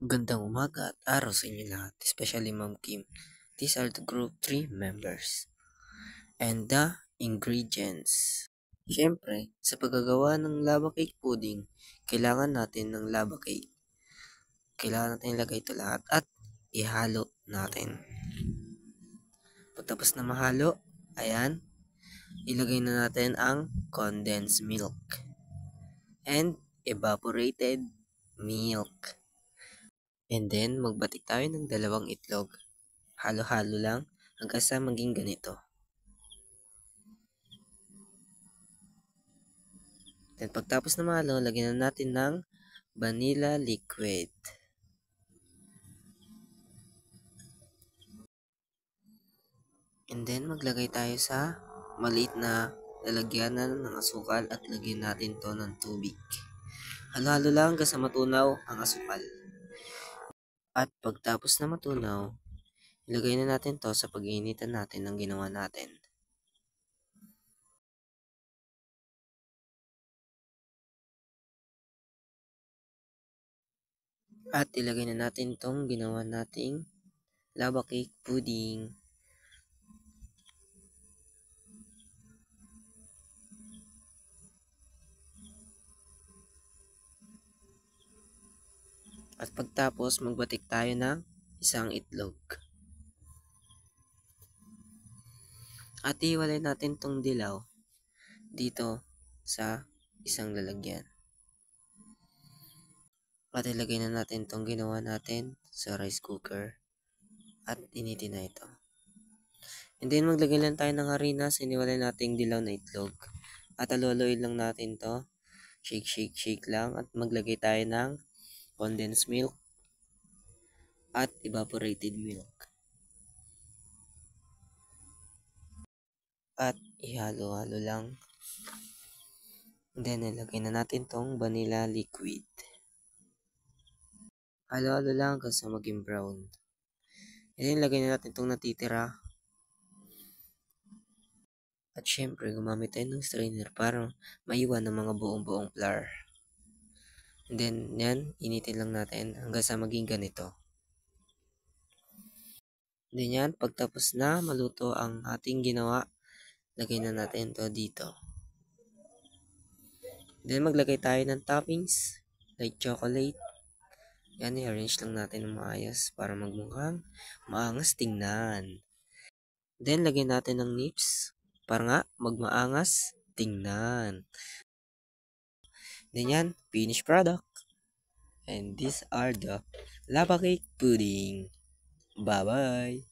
Gandang umaga at araw sa inyo lahat, especially Ma'am Kim. These are the group 3 members. And the ingredients. Siyempre, sa paggagawa ng lava cake pudding, kailangan natin ng lava cake. Kailangan natin ilagay ito lahat at ihalo natin. Pagtapos na mahalo, ayan, ilagay na natin ang condensed milk and evaporated milk. And then, magbatik tayo ng 2 itlog. Halo-halo lang hanggang sa maging ganito. Then pagtapos na mahalo, lagyan na natin ng vanilla liquid. And then maglagay tayo sa maliit na lalagyanan ng asukal at lagyan natin to ng tubig. Halo-halo lang hanggang sa matunaw ang asukal. At pagtapos na matunaw, ilagay na natin to sa pag-iinitan natin ng ginawa natin. At ilagay na natin tong ginawa nating lava cake pudding. At pagtapos, magbatik tayo ng 1 itlog. At iwalay natin tong dilaw dito sa isang lalagyan. At ilagay na natin tong ginawa natin sa rice cooker. At initin na ito. And then maglagay lang tayo ng harina sa iniwalay nating dilaw na itlog. At haluhaluin lang natin to. Shake, shake, shake lang. At maglagay tayo ng condensed milk at evaporated milk. At ihalo-halo lang. And then ilagay na natin tong vanilla liquid. Halo-halo lang hanggang sa maging brown. And then ilagay na natin tong natitira. At syempre, gumamit tayo ng strainer para maiwan ang mga buong-buong flour. And then, yan, initin lang natin hanggang sa maging ganito. And then yan, pagtapos na maluto ang ating ginawa, lagay na natin to dito. Then, maglagay tayo ng toppings, like chocolate. Yan, i-arrange lang natin ng maayos para magmukhang maangas tingnan. Then, lagyan natin ng nips para nga magmaangas tingnan. Then yan, finished product. And these are the lava cake pudding. Bye-bye!